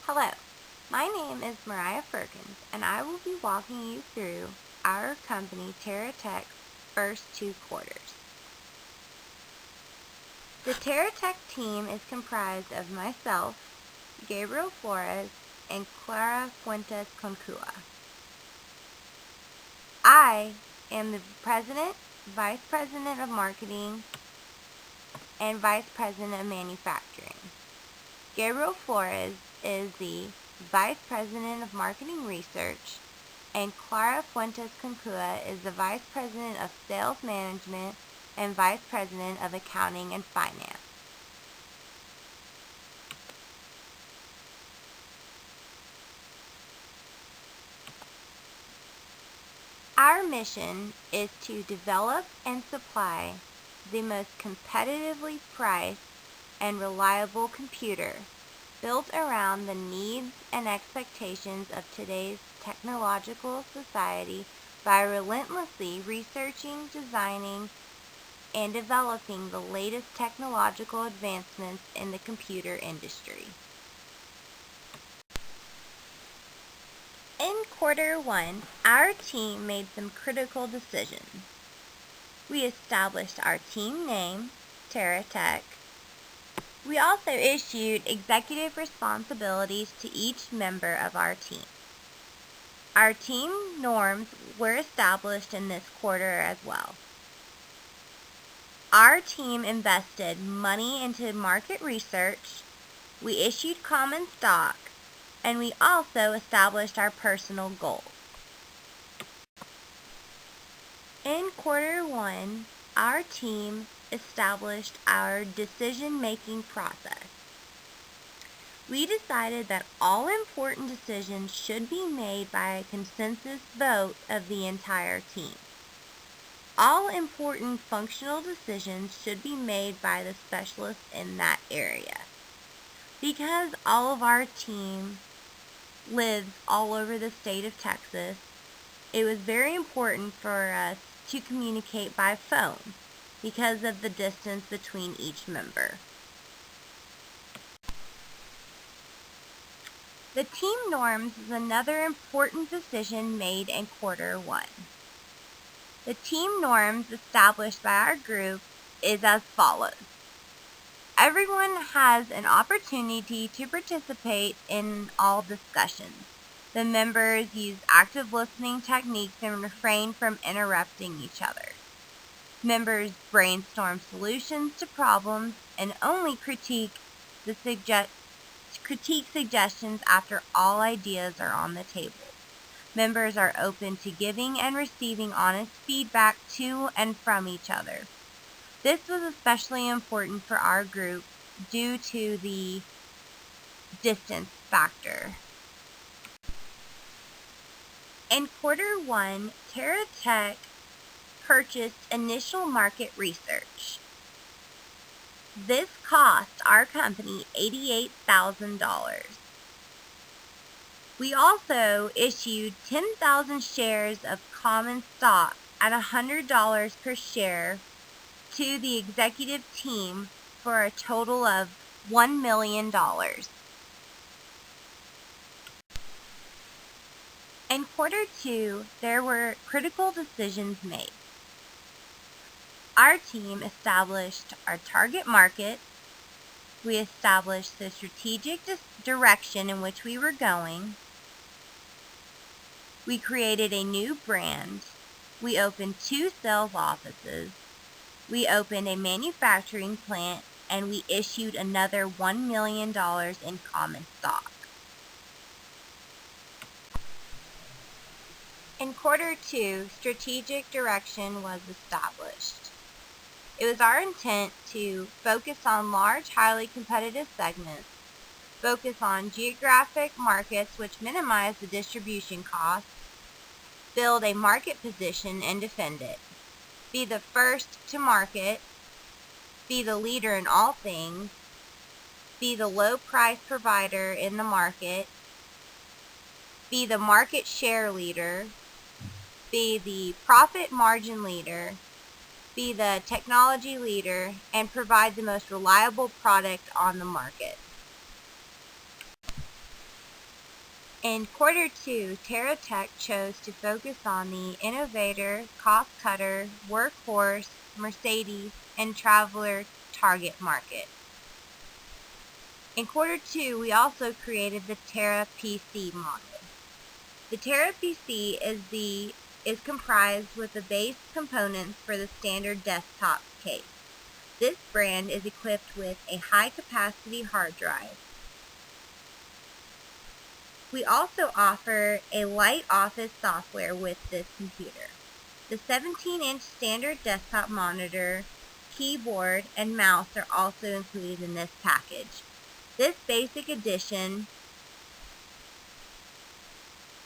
Hello, my name is Mariah Perkins, and I will be walking you through our company TERRA Tech's first 2 quarters. The TERRA Tech team is comprised of myself, Gabriel Flores, and Clara Fuentes Concua. I am the President, Vice President of Marketing, and Vice President of Manufacturing. Gabriel Flores is the Vice President of Marketing Research, and Clara Fuentes Concua is the Vice President of Sales Management and Vice President of Accounting and Finance. Our mission is to develop and supply the most competitively priced and reliable computer built around the needs and expectations of today's technological society by relentlessly researching, designing, and developing the latest technological advancements in the computer industry. In quarter 1, our team made some critical decisions. We established our team name, TERRA Tech. We also issued executive responsibilities to each member of our team. Our team norms were established in this quarter as well. Our team invested money into market research, we issued common stock, and we also established our personal goals. In quarter 1, our team established our decision-making process. We decided that all important decisions should be made by a consensus vote of the entire team. All important functional decisions should be made by the specialists in that area. Because all of our team lives all over the state of Texas, it was very important for us to communicate by phone because of the distance between each member. The team norms is another important decision made in quarter 1. The team norms established by our group is as follows. Everyone has an opportunity to participate in all discussions. The members use active listening techniques and refrain from interrupting each other. Members brainstorm solutions to problems and only critique suggestions after all ideas are on the table. Members are open to giving and receiving honest feedback to and from each other. This was especially important for our group due to the distance factor. In quarter 1, TERRA Tech purchased initial market research. This cost our company $88,000. We also issued 10,000 shares of common stock at $100 per share to the executive team for a total of $1 million. In quarter 2, there were critical decisions made. Our team established our target market. We established the strategic direction in which we were going. We created a new brand. We opened 2 sales offices. We opened a manufacturing plant, and we issued another $1 million in common stock. In quarter 2, strategic direction was established. It was our intent to focus on large, highly competitive segments, focus on geographic markets which minimize the distribution costs, build a market position and defend it, be the first to market, be the leader in all things, be the low price provider in the market, be the market share leader, be the profit margin leader, be the technology leader, and provide the most reliable product on the market. In quarter two, TERRA chose to focus on the innovator, cost cutter, workhorse, Mercedes, and traveler target market. In quarter two, we also created the TERRA PC model. The TERRA PC is comprised with the base components for the standard desktop case. This brand is equipped with a high-capacity hard drive. We also offer a light office software with this computer. The 17-inch standard desktop monitor, keyboard, and mouse are also included in this package. This basic edition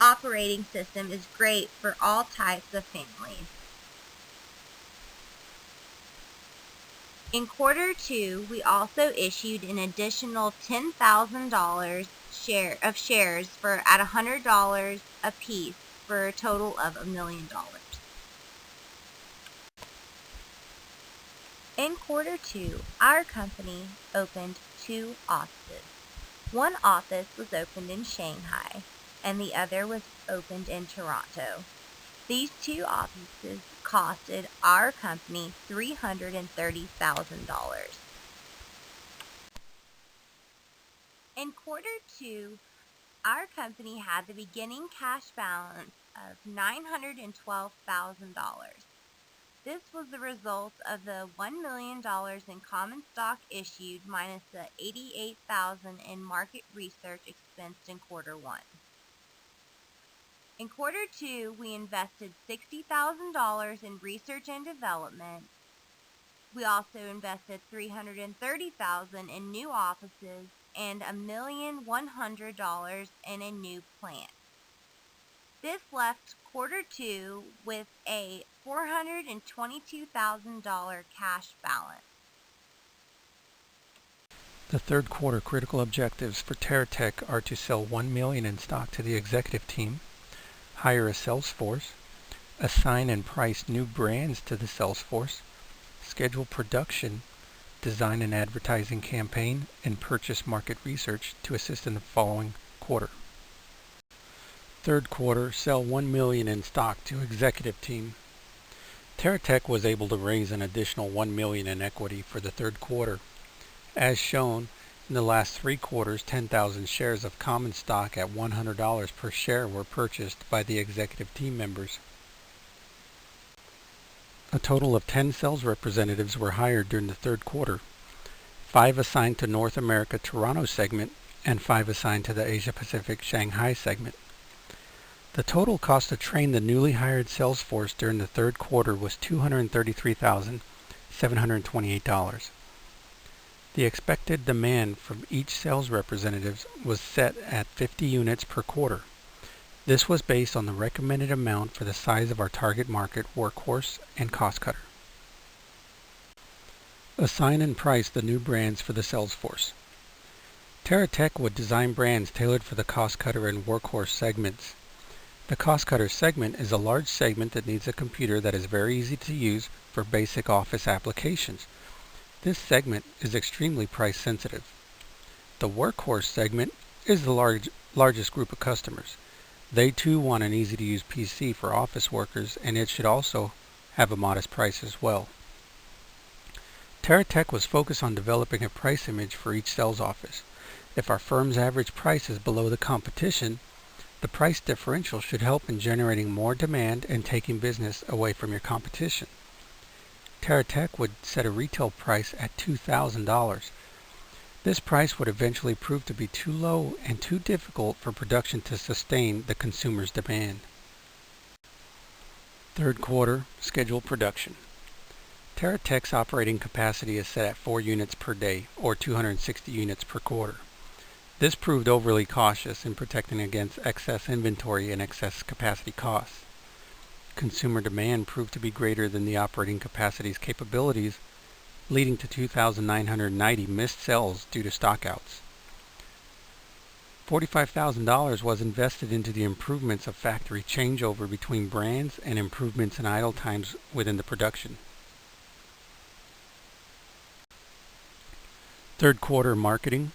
operating system is great for all types of families. In quarter two, we also issued an additional $10,000 of shares for at $100 a piece for a total of $1 million. In quarter two, our company opened 2 offices. One office was opened in Shanghai, and the other was opened in Toronto. These 2 offices costed our company $330,000. In quarter two, our company had the beginning cash balance of $912,000. This was the result of the $1 million in common stock issued minus the $88,000 in market research expensed in quarter one. In quarter two, we invested $60,000 in research and development. We also invested $330,000 in new offices and $1,100,000 in a new plant. This left quarter two with a $422,000 cash balance. The third quarter critical objectives for TERRA are to sell $1 million in stock to the executive team, hire a sales force, assign and price new brands to the sales force, schedule production, design an advertising campaign, and purchase market research to assist in the following quarter. Third quarter, sell $1 million in stock to executive team. TERRA was able to raise an additional $1 million in equity for the third quarter. As shown, in the last 3 quarters, 10,000 shares of common stock at $100 per share were purchased by the executive team members. A total of 10 sales representatives were hired during the third quarter, 5 assigned to North America Toronto segment and 5 assigned to the Asia Pacific Shanghai segment. The total cost to train the newly hired sales force during the third quarter was $233,728. The expected demand from each sales representative was set at 50 units per quarter. This was based on the recommended amount for the size of our target market, workhorse, and cost cutter. Assign and price the new brands for the sales force. TERRA would design brands tailored for the cost cutter and workhorse segments. The cost cutter segment is a large segment that needs a computer that is very easy to use for basic office applications. This segment is extremely price sensitive. The workhorse segment is the largest group of customers. They too want an easy to use PC for office workers, and it should also have a modest price as well. TERRA was focused on developing a price image for each sales office. If our firm's average price is below the competition, the price differential should help in generating more demand and taking business away from your competition. TERRA would set a retail price at $2,000. This price would eventually prove to be too low and too difficult for production to sustain the consumer's demand. Third quarter, scheduled production. TERRA's operating capacity is set at 4 units per day, or 260 units per quarter. This proved overly cautious in protecting against excess inventory and excess capacity costs. Consumer demand proved to be greater than the operating capacity's capabilities, leading to 2,990 missed sales due to stockouts. $45,000 was invested into the improvements of factory changeover between brands and improvements in idle times within the production. Third quarter marketing.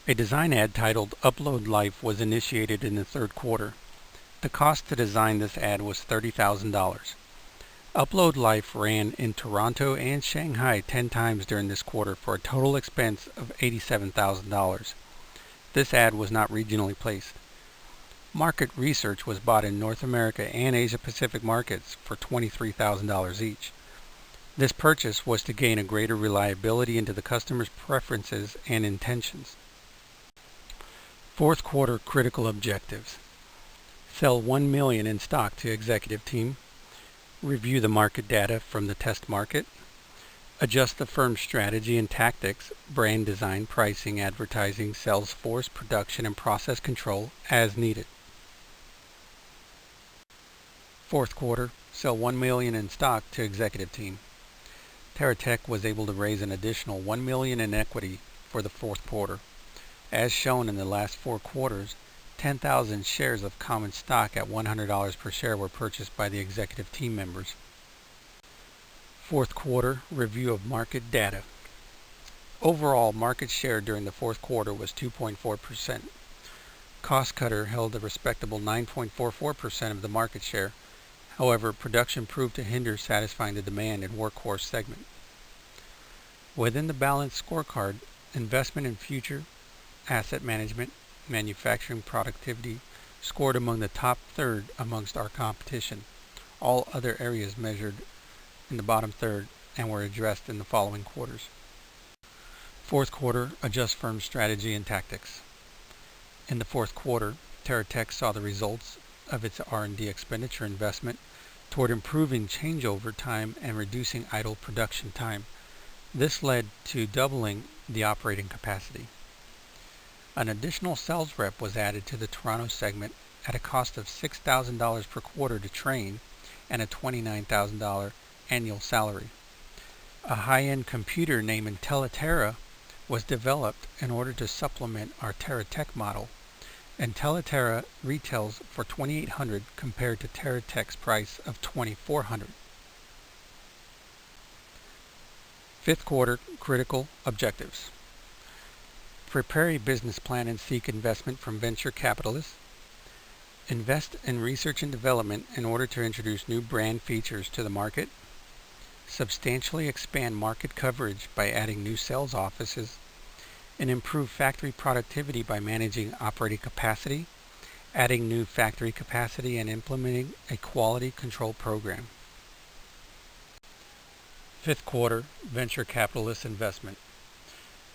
A design ad titled Upload Life was initiated in the third quarter. The cost to design this ad was $30,000. Upload Life ran in Toronto and Shanghai 10 times during this quarter for a total expense of $87,000. This ad was not regionally placed. Market research was bought in North America and Asia Pacific markets for $23,000 each. This purchase was to gain a greater reliability into the customer's preferences and intentions. Fourth quarter critical objectives. Sell 1 million in stock to executive team. Review the market data from the test market. Adjust the firm's strategy and tactics, brand design, pricing, advertising, sales force, production, and process control as needed. Fourth quarter, sell 1 million in stock to executive team. TERRA was able to raise an additional 1 million in equity for the fourth quarter. As shown in the last 4 quarters, 10,000 shares of common stock at $100 per share were purchased by the executive team members. Fourth quarter review of market data. Overall market share during the fourth quarter was 2.4%. Cost Cutter held a respectable 9.44% of the market share. However, production proved to hinder satisfying the demand in workhorse segment. Within the balanced scorecard, investment in future, asset management, manufacturing productivity scored among the top third amongst our competition. All other areas measured in the bottom third and were addressed in the following quarters. Fourth quarter, adjust firm strategy and tactics. In the fourth quarter, TERRA saw the results of its R&D expenditure investment toward improving changeover time and reducing idle production time. This led to doubling the operating capacity. An additional sales rep was added to the Toronto segment at a cost of $6,000 per quarter to train and a $29,000 annual salary. A high-end computer named TERRA was developed in order to supplement our TERRA model, and TERRA retails for $2,800 compared to TERRA's price of $2,400. Fifth quarter critical objectives. Prepare a business plan and seek investment from venture capitalists. Invest in research and development in order to introduce new brand features to the market. Substantially expand market coverage by adding new sales offices. And improve factory productivity by managing operating capacity, adding new factory capacity, and implementing a quality control program. Fifth quarter venture capitalist investment.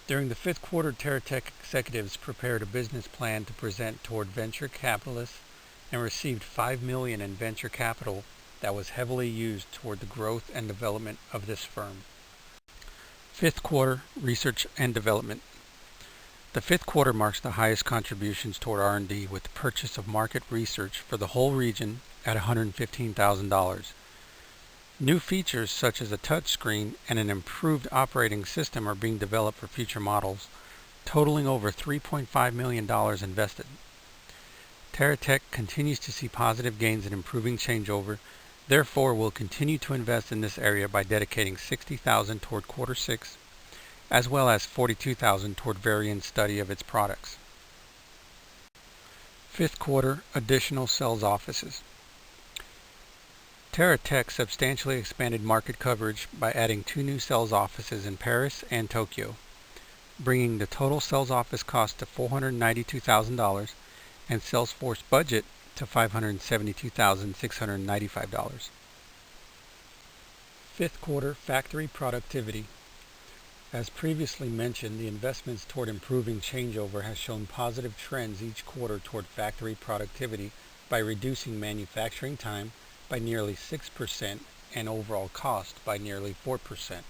During the fifth quarter, TERRA executives prepared a business plan to present toward venture capitalists and received $5 million in venture capital that was heavily used toward the growth and development of this firm. Fifth quarter research and development. The fifth quarter marks the highest contributions toward R&D with the purchase of market research for the whole region at $115,000. New features such as a touchscreen and an improved operating system are being developed for future models, totaling over $3.5 million invested. TERRA continues to see positive gains in improving changeover, therefore will continue to invest in this area by dedicating $60,000 toward quarter 6, as well as $42,000 toward variant study of its products. Fifth quarter additional sales offices. TERRA substantially expanded market coverage by adding 2 new sales offices in Paris and Tokyo, bringing the total sales office cost to $492,000 and sales force budget to $572,695. Fifth quarter factory productivity. As previously mentioned, the investments toward improving changeover has shown positive trends each quarter toward factory productivity by reducing manufacturing time by nearly 6% and overall cost by nearly 4%.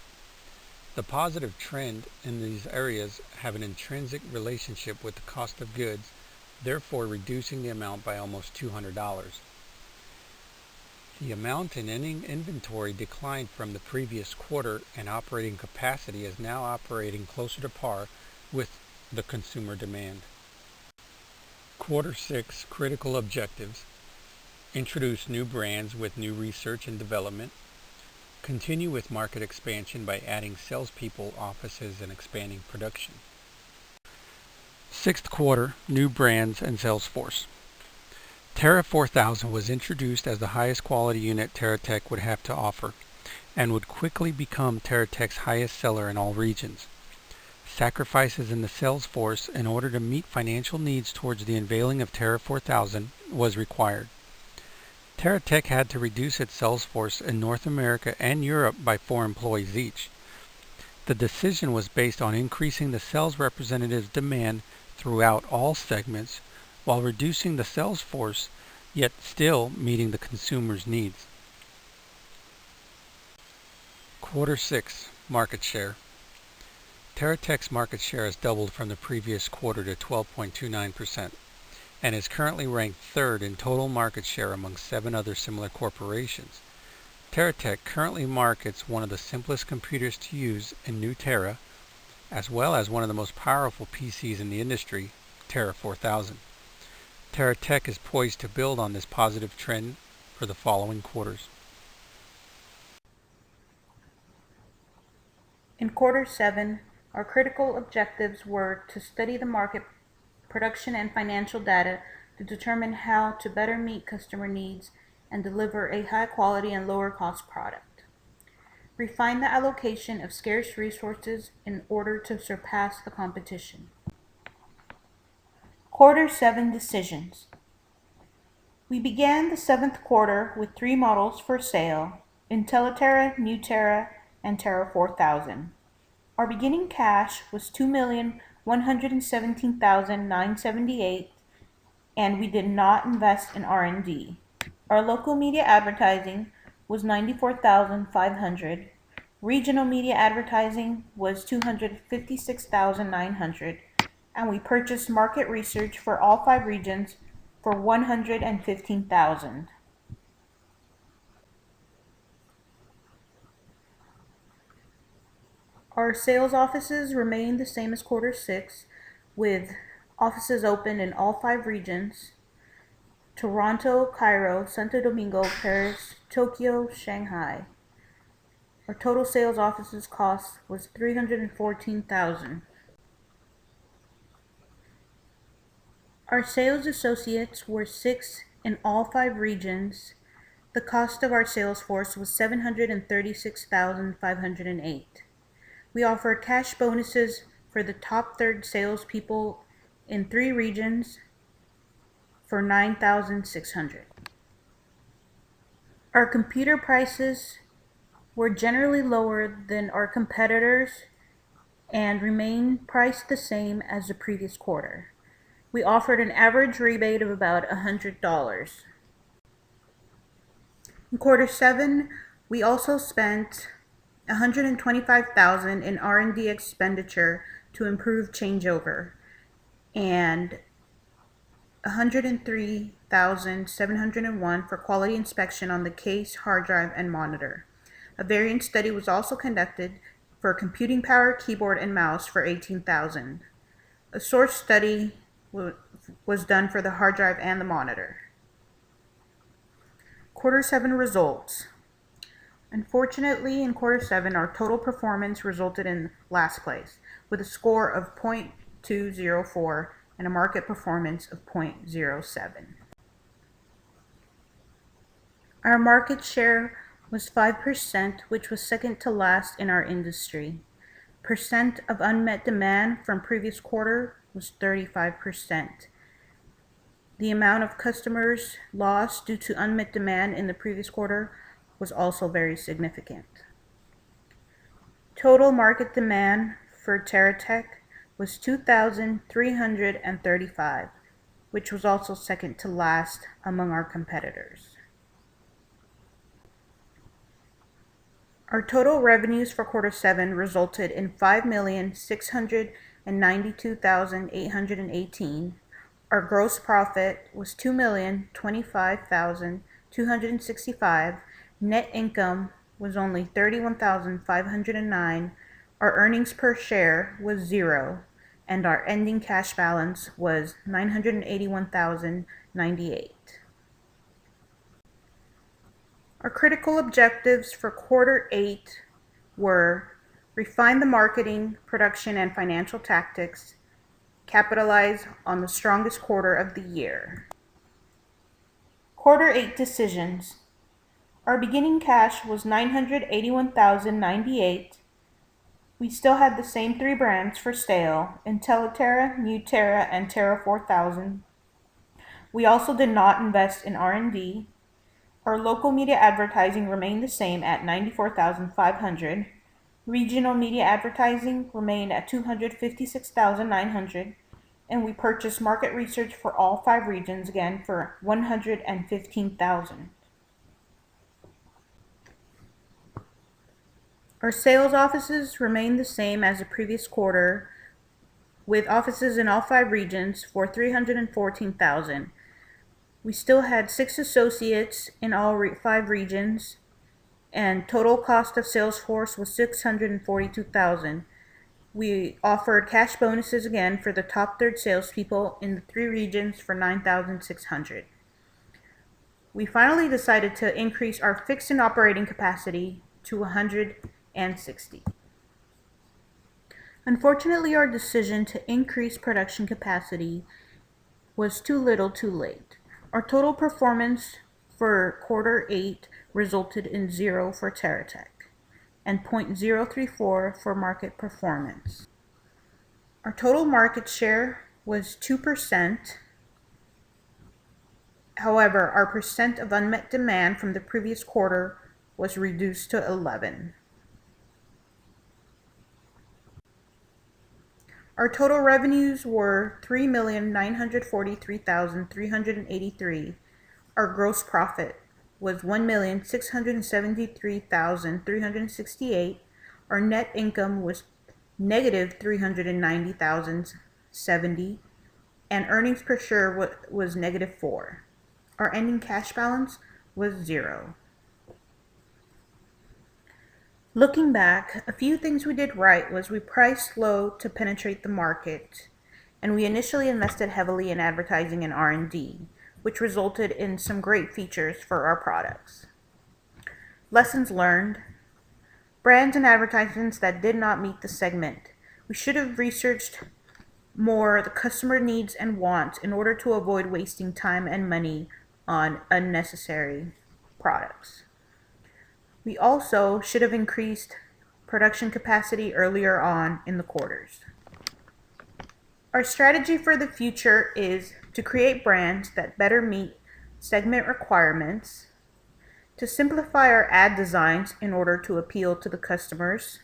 The positive trend in these areas have an intrinsic relationship with the cost of goods, therefore reducing the amount by almost $200. The amount in ending inventory declined from the previous quarter, and operating capacity is now operating closer to par with the consumer demand. Quarter 6 critical objectives. Introduce new brands with new research and development. Continue with market expansion by adding salespeople, offices, and expanding production. Sixth quarter, new brands and sales force. TERRA 4000 was introduced as the highest quality unit TerraTech would have to offer, and would quickly become TerraTech's highest seller in all regions. Sacrifices in the sales force in order to meet financial needs towards the unveiling of TERRA 4000 was required. TerraTech had to reduce its sales force in North America and Europe by 4 employees each. The decision was based on increasing the sales representatives' demand throughout all segments while reducing the sales force, yet still meeting the consumer's needs. Quarter 6, market share. TerraTech's market share has doubled from the previous quarter to 12.29% and is currently ranked third in total market share among 7 other similar corporations. TerraTech currently markets one of the simplest computers to use in new TERRA, as well as one of the most powerful PCs in the industry, TERRA 4000. TerraTech is poised to build on this positive trend for the following quarters. In quarter 7, our critical objectives were to study the market, production, and financial data to determine how to better meet customer needs and deliver a high quality and lower cost product. Refine the allocation of scarce resources in order to surpass the competition. Quarter 7 decisions. We began the 7th quarter with 3 models for sale: IntelliTerra, New TERRA, and TERRA 4000. Our beginning cash was $2,117,978, and we did not invest in R&D. Our local media advertising was $94,500. Regional media advertising was $256,900, and we purchased market research for all 5 regions for $115,000. Our sales offices remain the same as quarter 6, with offices open in all 5 regions: Toronto, Cairo, Santo Domingo, Paris, Tokyo, Shanghai. Our total sales offices cost was $314,000. Our sales associates were 6 in all 5 regions. The cost of our sales force was $736,508. We offered cash bonuses for the top third salespeople in 3 regions for $9,600. Our computer prices were generally lower than our competitors and remain priced the same as the previous quarter. We offered an average rebate of about $100. In quarter 7, we also spent $125,000 in R&D expenditure to improve changeover, and $103,701 for quality inspection on the case, hard drive, and monitor. A variance study was also conducted for computing power, keyboard, and mouse for $18,000. A source study was done for the hard drive and the monitor. Quarter 7 results. Unfortunately, in quarter 7, our total performance resulted in last place, with a score of .204 and a market performance of .07. Our market share was 5%, which was second to last in our industry. Percent of unmet demand from previous quarter was 35%. The amount of customers lost due to unmet demand in the previous quarter was also very significant. Total market demand for TerraTech was 2,335, which was also second to last among our competitors. Our total revenues for quarter 7 resulted in $5,692,818. Our gross profit was $2,025,265. Net income was only $31,509. Our earnings per share was 0, and our ending cash balance was $981,098. Our critical objectives for quarter 8 were: refine the marketing, production, and financial tactics, capitalize on the strongest quarter of the year. Quarter 8 decisions. Our beginning cash was $981,098. We still had the same 3 brands for sale: TERRA, New TERRA, and TERRA 4000. We also did not invest in R&D. Our local media advertising remained the same at $94,500. Regional media advertising remained at $256,900, and we purchased market research for all 5 regions again for $115,000. Our sales offices remained the same as the previous quarter, with offices in all 5 regions for $314,000. We still had 6 associates in all 5 regions, and total cost of Salesforce was $642,000. We offered cash bonuses again for the top third salespeople in the 3 regions for $9,600. We finally decided to increase our fixed and operating capacity to 160. Unfortunately, our decision to increase production capacity was too little too late. Our total performance for quarter 8 resulted in 0 for TerraTech and 0.034 for market performance. Our total market share was 2%. However, our percent of unmet demand from the previous quarter was reduced to 11. Our total revenues were $3,943,383. Our gross profit was $1,673,368. Our net income was negative $390,070, and earnings per share was negative 4. Our ending cash balance was 0. Looking back, a few things we did right was we priced low to penetrate the market, and we initially invested heavily in advertising and R&D, which resulted in some great features for our products. Lessons learned: brands and advertisements that did not meet the segment. We should have researched more the customer needs and wants in order to avoid wasting time and money on unnecessary products. We also should have increased production capacity earlier on in the quarters. Our strategy for the future is to create brands that better meet segment requirements, to simplify our ad designs in order to appeal to the customers,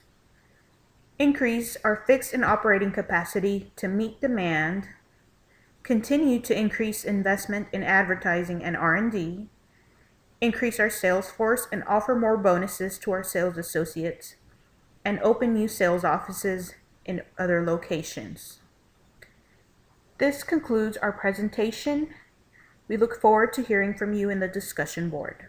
increase our fixed and operating capacity to meet demand, continue to increase investment in advertising and R&D, increase our sales force and offer more bonuses to our sales associates, and open new sales offices in other locations. This concludes our presentation. We look forward to hearing from you in the discussion board.